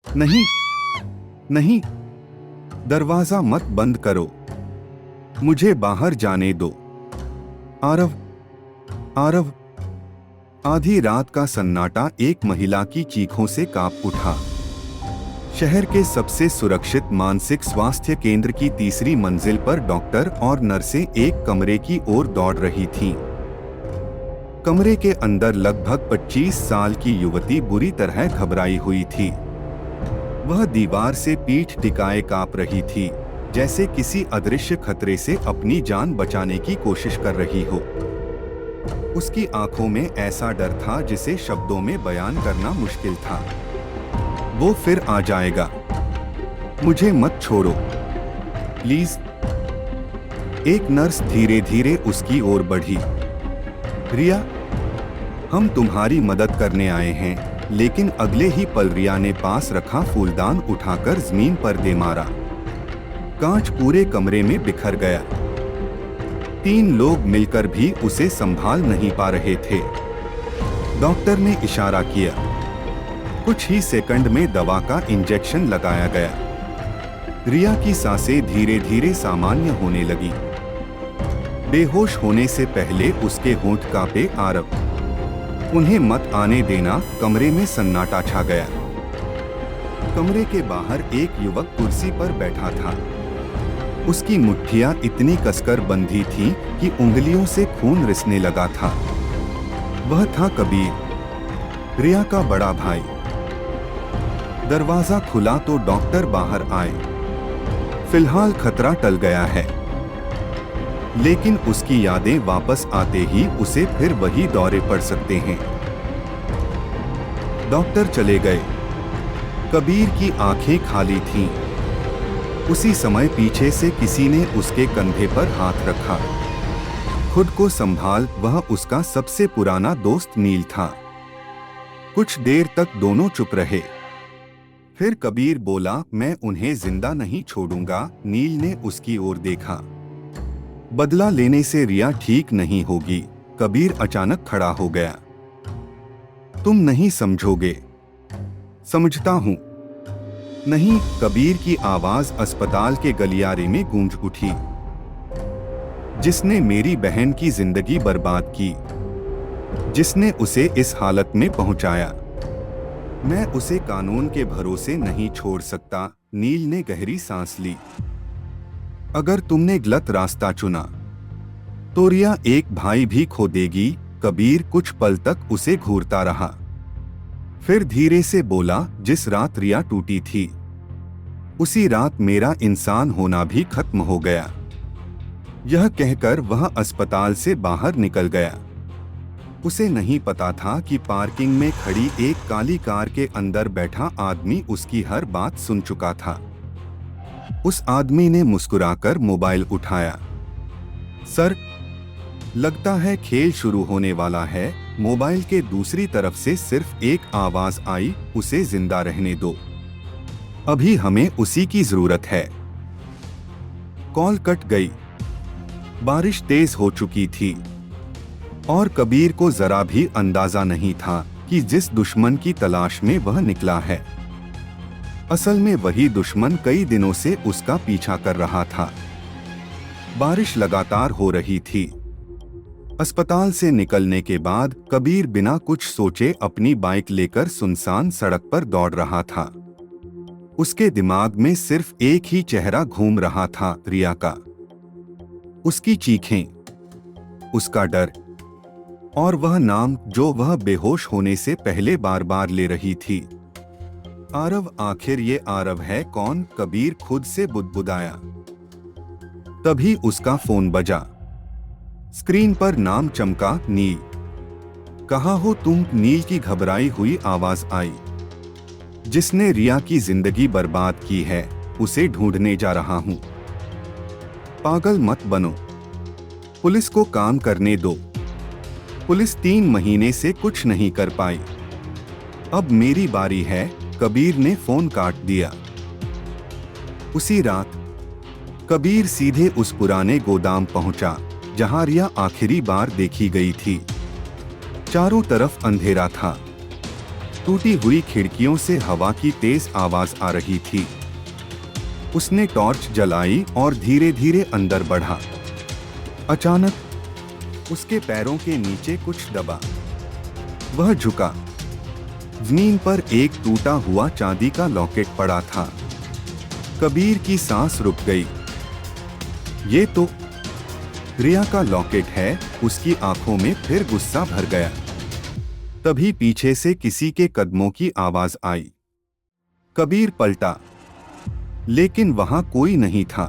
नहीं, नहीं, दरवाजा मत बंद करो, मुझे बाहर जाने दो। आरव, आरव। आधी रात का सन्नाटा एक महिला की चीखों से कांप उठा। शहर के सबसे सुरक्षित मानसिक स्वास्थ्य केंद्र की तीसरी मंजिल पर डॉक्टर और नर्सें एक कमरे की ओर दौड़ रही थीं। कमरे के अंदर लगभग 25 साल की युवती बुरी तरह घबराई हुई थी। वह दीवार से पीठ टिकाए कांप रही थी, जैसे किसी अदृश्य खतरे से अपनी जान बचाने की कोशिश कर रही हो। उसकी आंखों में ऐसा डर था जिसे शब्दों में बयान करना मुश्किल था। वो फिर आ जाएगा, मुझे मत छोड़ो, प्लीज। एक नर्स धीरे धीरे उसकी ओर बढ़ी। रिया, हम तुम्हारी मदद करने आए हैं। लेकिन अगले ही पल रिया ने पास रखा फूलदान उठाकर जमीन पर दे मारा। कांच पूरे कमरे में बिखर गया। 3 लोग मिलकर भी उसे संभाल नहीं पा रहे थे। डॉक्टर ने इशारा किया। कुछ ही सेकंड में दवा का इंजेक्शन लगाया गया। रिया की सांसें धीरे धीरे सामान्य होने लगी। बेहोश होने से पहले उसके होंठ कांपे। आरव, उन्हें मत आने देना। कमरे में सन्नाटा छा गया। कमरे के बाहर एक युवक कुर्सी पर बैठा था। उसकी मुट्ठियां इतनी कसकर बंधी थीं कि उंगलियों से खून रिसने लगा था। वह था कबीर, रिया का बड़ा भाई। दरवाजा खुला तो डॉक्टर बाहर आए। फिलहाल खतरा टल गया है, लेकिन उसकी यादें वापस आते ही उसे फिर वही दौरे पड़ सकते हैं। डॉक्टर चले गए। कबीर की आंखें खाली थीं। उसी समय पीछे से किसी ने उसके कंधे पर हाथ रखा। खुद को संभाल, वह उसका सबसे पुराना दोस्त नील था। कुछ देर तक दोनों चुप रहे। फिर कबीर बोला, मैं उन्हें जिंदा नहीं छोड़ूंगा। नील ने उसकी ओर देखा। बदला लेने से रिया ठीक नहीं होगी। कबीर अचानक खड़ा हो गया। तुम नहीं समझोगे। समझता हूं। नहीं, कबीर की आवाज अस्पताल के गलियारे में गूंज उठी। जिसने मेरी बहन की जिंदगी बर्बाद की, जिसने उसे इस हालत में पहुंचाया, मैं उसे कानून के भरोसे नहीं छोड़ सकता। नील ने गहरी सांस ली। अगर तुमने गलत रास्ता चुना तो रिया एक भाई भी खो देगी। कबीर कुछ पल तक उसे घूरता रहा, फिर धीरे से बोला, जिस रात रिया टूटी थी, उसी रात मेरा इंसान होना भी खत्म हो गया। यह कहकर वह अस्पताल से बाहर निकल गया। उसे नहीं पता था कि पार्किंग में खड़ी एक काली कार के अंदर बैठा आदमी उसकी हर बात सुन चुका था। उस आदमी ने मुस्कुराकर मोबाइल उठाया। सर, लगता है खेल शुरू होने वाला है। मोबाइल के दूसरी तरफ से सिर्फ एक आवाज आई, उसे जिंदा रहने दो, अभी हमें उसी की जरूरत है। कॉल कट गई। बारिश तेज हो चुकी थी और कबीर को जरा भी अंदाजा नहीं था कि जिस दुश्मन की तलाश में वह निकला है, असल में वही दुश्मन कई दिनों से उसका पीछा कर रहा था। बारिश लगातार हो रही थी। अस्पताल से निकलने के बाद कबीर बिना कुछ सोचे अपनी बाइक लेकर सुनसान सड़क पर दौड़ रहा था। उसके दिमाग में सिर्फ एक ही चेहरा घूम रहा था, रिया का। उसकी चीखें, उसका डर और वह नाम जो वह बेहोश होने से पहले बार बार ले रही थी। आरव, आखिर ये आरव है कौन? कबीर खुद से बुदबुदाया। तभी उसका फोन बजा। स्क्रीन पर नाम चमका, नील। कहाँ हो तुम? नील की घबराई हुई आवाज आई। जिसने रिया की जिंदगी बर्बाद की है, उसे ढूंढने जा रहा हूं। पागल मत बनो, पुलिस को काम करने दो। पुलिस 3 महीने से कुछ नहीं कर पाई, अब मेरी बारी है। कबीर ने फोन काट दिया। उसी रात कबीर सीधे उस पुराने गोदाम पहुंचा जहां रिया आखिरी बार देखी गई थी। चारों तरफ अंधेरा था टूटी हुई खिड़कियों से हवा की तेज आवाज आ रही थी। उसने टॉर्च जलाई और धीरे धीरे अंदर बढ़ा। अचानक उसके पैरों के नीचे कुछ दबा। वह झुका। जमीन पर एक टूटा हुआ चांदी का लॉकेट पड़ा था। कबीर की सांस रुक गई। ये तो रिया का लॉकेट है। उसकी आंखों में फिर गुस्सा भर गया। तभी पीछे से किसी के कदमों की आवाज आई। कबीर पलटा, लेकिन वहां कोई नहीं था,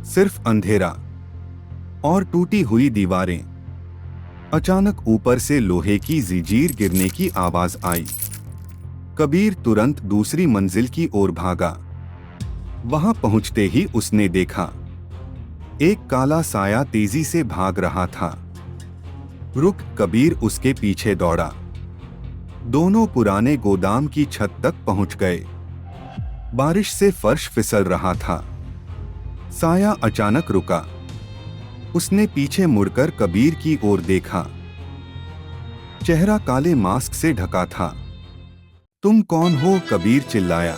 सिर्फ अंधेरा और टूटी हुई दीवारें। अचानक ऊपर से लोहे की जंजीर गिरने की आवाज आई। कबीर तुरंत दूसरी मंजिल की ओर भागा। वहां पहुंचते ही उसने देखा एक काला साया तेजी से भाग रहा था। रुक, कबीर उसके पीछे दौड़ा। दोनों पुराने गोदाम की छत तक पहुंच गए। बारिश से फर्श फिसल रहा था। साया अचानक रुका। उसने पीछे मुड़कर कबीर की ओर देखा। चेहरा काले मास्क से ढका था। तुम कौन हो? कबीर चिल्लाया।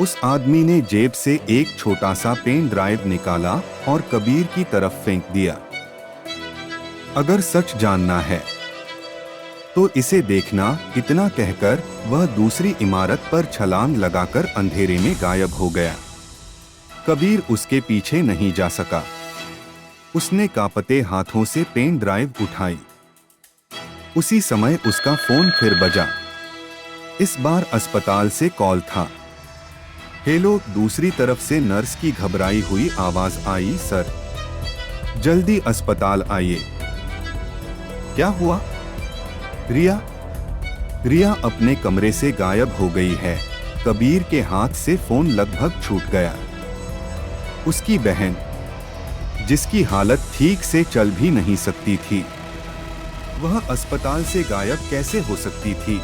उस आदमी ने जेब से एक छोटा सा पेन ड्राइव निकाला और कबीर की तरफ फेंक दिया। अगर सच जानना है तो इसे देखना, इतना कहकर वह दूसरी इमारत पर छलांग लगाकर अंधेरे में गायब हो गया। कबीर उसके पीछे नहीं जा सका। उसने कांपते हाथों से पेन ड्राइव उठाई। उसी समय उसका फोन फिर बजा। इस बार अस्पताल से कॉल था। हेलो, दूसरी तरफ से नर्स की घबराई हुई आवाज आई। सर, जल्दी अस्पताल आइए। क्या हुआ? रिया अपने कमरे से गायब हो गई है। कबीर के हाथ से फोन लगभग छूट गया। उसकी बहन, जिसकी हालत ठीक से चल भी नहीं सकती थी, वह अस्पताल से गायब कैसे हो सकती थी?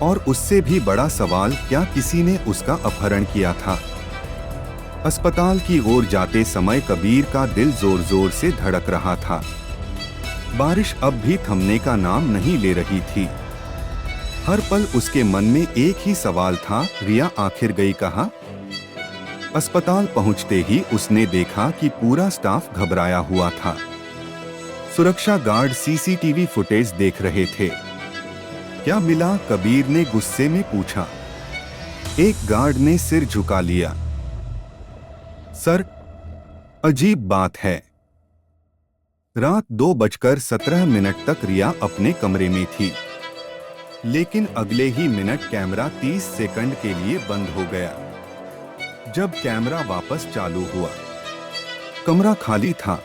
और उससे भी बड़ा सवाल, क्या किसी ने उसका अपहरण किया था? अस्पताल की ओर जाते समय कबीर का दिल जोर जोर से धड़क रहा था। बारिश अब भी थमने का नाम नहीं ले रही थी। हर पल उसके मन में एक ही सवाल था, रिया आखिर गई कहाँ? अस्पताल पहुंचते ही उसने देखा कि पूरा स्टाफ घबराया हुआ था। सुरक्षा गार्ड सीसीटीवी फुटेज देख रहे थे। क्या मिला? कबीर ने गुस्से में पूछा। एक गार्ड ने सिर झुका लिया। सर, अजीब बात है। रात 2:17 तक रिया अपने कमरे में थी, लेकिन अगले ही मिनट कैमरा 30 सेकंड के लिए बंद हो गया। जब कैमरा वापस चालू हुआ, कमरा खाली था।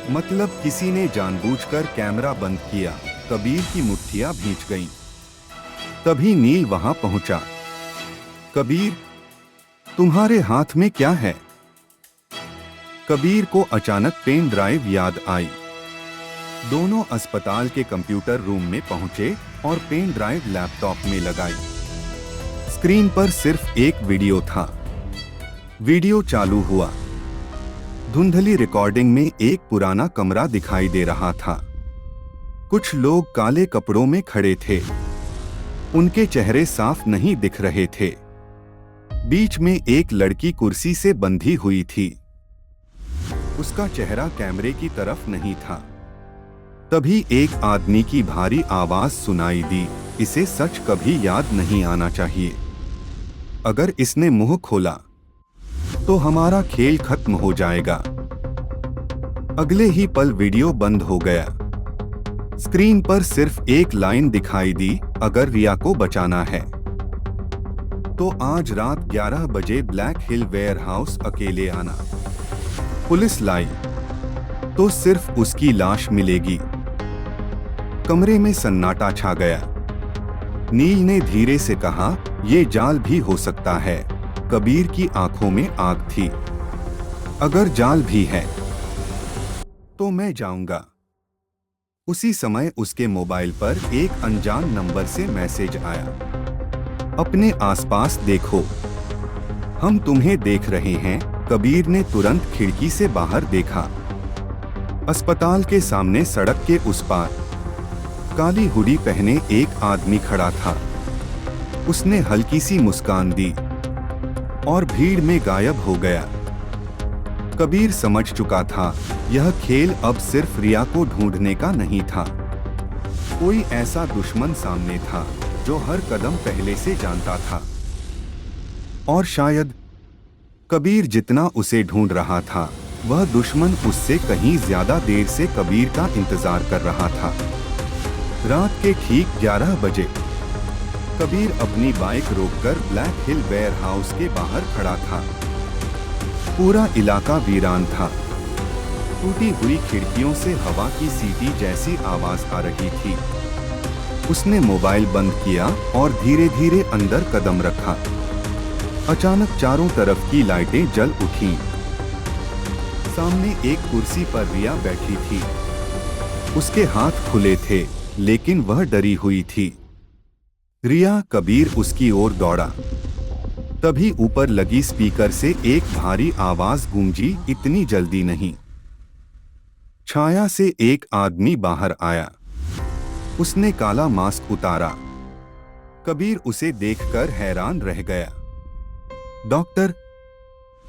मतलब किसी ने जानबूझकर कैमरा बंद किया। कबीर की मुट्ठियां भींच गईं। तभी नील वहां पहुंचा। कबीर, तुम्हारे हाथ में क्या है? कबीर को अचानक पेन ड्राइव याद आई। दोनों अस्पताल के कंप्यूटर रूम में पहुंचे और पेन ड्राइव लैपटॉप में लगाई। स्क्रीन पर सिर्फ एक वीडियो था। वीडियो चालू हुआ। धुंधली रिकॉर्डिंग में एक पुराना कमरा दिखाई दे रहा था। कुछ लोग काले कपड़ों में खड़े थे। उनके चेहरे साफ नहीं दिख रहे थे। बीच में एक लड़की कुर्सी से बंधी हुई थी। उसका चेहरा कैमरे की तरफ नहीं था। तभी एक आदमी की भारी आवाज सुनाई दी, इसे सच कभी याद नहीं आना चाहिए। अगर इसने मुंह खोला तो हमारा खेल खत्म हो जाएगा। अगले ही पल वीडियो बंद हो गया। स्क्रीन पर सिर्फ एक लाइन दिखाई दी, अगर रिया को बचाना है तो आज रात 11 बजे ब्लैक हिल वेयरहाउस अकेले आना। पुलिस लाई तो सिर्फ उसकी लाश मिलेगी। कमरे में सन्नाटा छा गया। नील ने धीरे से कहा, यह जाल भी हो सकता है। कबीर की आंखों में आग थी। अगर जाल भी है तो मैं जाऊंगा। उसी समय उसके मोबाइल पर एक अनजान नंबर से मैसेज आया, अपने आसपास देखो, हम तुम्हें देख रहे हैं। कबीर ने तुरंत खिड़की से बाहर देखा। अस्पताल के सामने सड़क के उस पार काली हुडी पहने एक आदमी खड़ा था। उसने हल्की सी मुस्कान दी और भीड़ में गायब हो गया। कबीर समझ चुका था, यह खेल अब सिर्फ रिया को ढूंढने का नहीं था। कोई ऐसा दुश्मन सामने था जो हर कदम पहले से जानता था। और शायद कबीर जितना उसे ढूंढ रहा था, वह दुश्मन उससे कहीं ज्यादा देर से कबीर का इंतजार कर रहा था। रात के ठीक 11 बजे कबीर अपनी बाइक रोककर ब्लैक हिल वेयर हाउस के बाहर खड़ा था। पूरा इलाका वीरान था। टूटी हुई खिड़कियों से हवा की सीटी जैसी आवाज आ रही थी। उसने मोबाइल बंद किया और धीरे धीरे अंदर कदम रखा। अचानक चारों तरफ की लाइटें जल उठीं। सामने एक कुर्सी पर रिया बैठी थी। उसके हाथ खुले थे, लेकिन वह डरी हुई थी। रिया, कबीर उसकी ओर दौड़ा। तभी ऊपर लगी स्पीकर से एक भारी आवाज गूंजी, इतनी जल्दी नहीं। छाया से एक आदमी बाहर आया। उसने काला मास्क उतारा। कबीर उसे देखकर हैरान रह गया। डॉक्टर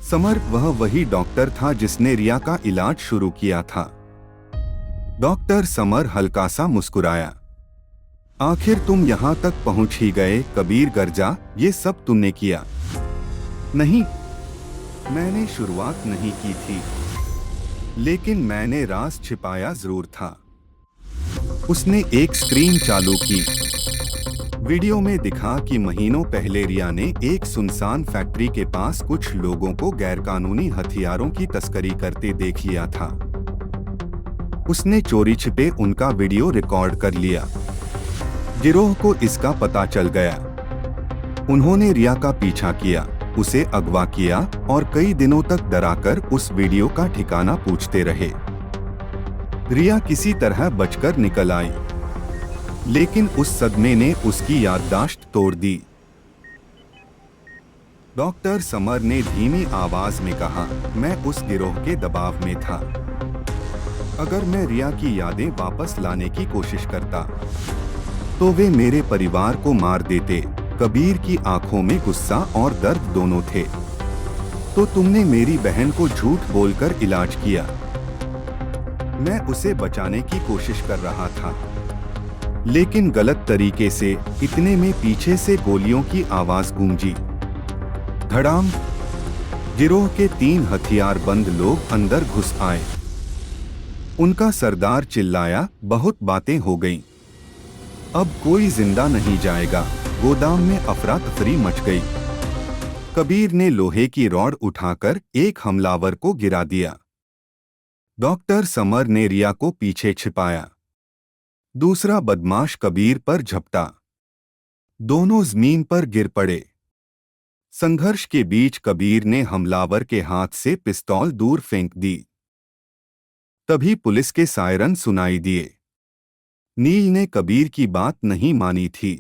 समर, वह वही डॉक्टर था जिसने रिया का इलाज शुरू किया था। डॉक्टर समर हल्का सा मुस्कुराया। आखिर तुम यहाँ तक पहुँच ही गए, कबीर गर्जा, ये सब तुमने किया? नहीं, मैंने शुरुआत नहीं की थी, लेकिन मैंने राज छिपाया जरूर था। उसने एक स्क्रीन चालू की। वीडियो में दिखा कि महीनों पहले रिया ने एक सुनसान फैक्ट्री के पास कुछ लोगों को गैरकानूनी हथियारों की तस्करी करते देख लिया था। उसने चोरी छिपे उनका वीडियो रिकॉर्ड कर लिया। गिरोह को इसका पता चल गया। उन्होंने रिया का पीछा किया, उसे अगवा किया और कई दिनों तक डराकर उस वीडियो का ठिकाना पूछते रहे। रिया किसी तरह बचकर निकल आई, लेकिन उस सदमे ने उसकी याददाश्त तोड़ दी। डॉक्टर समर ने धीमी आवाज में कहा, मैं उस गिरोह के दबाव में था। अगर मैं रिया की यादें वापस लाने की कोशिश करता, तो वे मेरे परिवार को मार देते। कबीर की आंखों में गुस्सा और दर्द दोनों थे। तो तुमने मेरी बहन को झूठ बोलकर इलाज किया। मैं उसे बचाने की कोशिश कर रहा था, लेकिन गलत तरीके से। इतने में पीछे से गोलियों की आवाज गूंजी। धड़ाम। गिरोह के 3 हथियारबंद लोग अंदर घुस आए। उनका सरदार चिल्लाया, बहुत बातें हो गईं। अब कोई जिंदा नहीं जाएगा। गोदाम में अफरा तफरी मच गई। कबीर ने लोहे की रॉड उठाकर एक हमलावर को गिरा दिया। डॉक्टर समर ने रिया को पीछे छिपाया। दूसरा बदमाश कबीर पर झपटा। दोनों जमीन पर गिर पड़े। संघर्ष के बीच कबीर ने हमलावर के हाथ से पिस्तौल दूर फेंक दी। तभी पुलिस के सायरन सुनाई दिए। नील ने कबीर की बात नहीं मानी थी।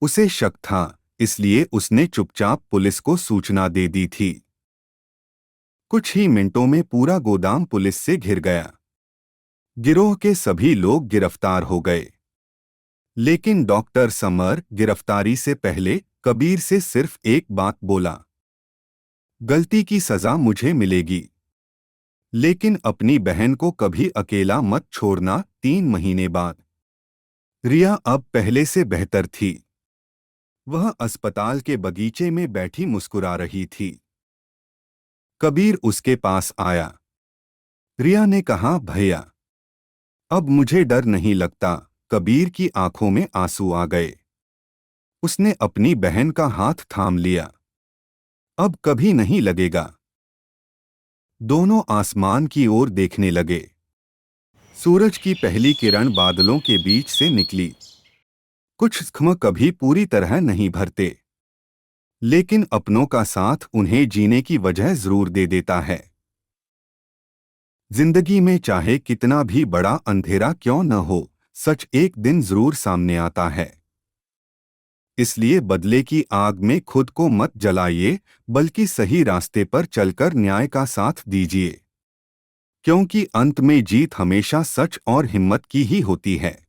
उसे शक था, इसलिए उसने चुपचाप पुलिस को सूचना दे दी थी। कुछ ही मिनटों में पूरा गोदाम पुलिस से घिर गया। गिरोह के सभी लोग गिरफ्तार हो गए, लेकिन डॉक्टर समर गिरफ्तारी से पहले कबीर से सिर्फ एक बात बोला, गलती की सजा मुझे मिलेगी, लेकिन अपनी बहन को कभी अकेला मत छोड़ना। 3 महीने बाद रिया अब पहले से बेहतर थी। वह अस्पताल के बगीचे में बैठी मुस्कुरा रही थी। कबीर उसके पास आया। रिया ने कहा, भैया, अब मुझे डर नहीं लगता। कबीर की आंखों में आंसू आ गए। उसने अपनी बहन का हाथ थाम लिया। अब कभी नहीं लगेगा। दोनों आसमान की ओर देखने लगे। सूरज की पहली किरण बादलों के बीच से निकली। कुछ ख्म कभी पूरी तरह नहीं भरते, लेकिन अपनों का साथ उन्हें जीने की वजह जरूर दे देता है। जिंदगी में चाहे कितना भी बड़ा अंधेरा क्यों न हो, सच एक दिन जरूर सामने आता है। इसलिए बदले की आग में खुद को मत जलाइए, बल्कि सही रास्ते पर चलकर न्याय का साथ दीजिए, क्योंकि अंत में जीत हमेशा सच और हिम्मत की ही होती है।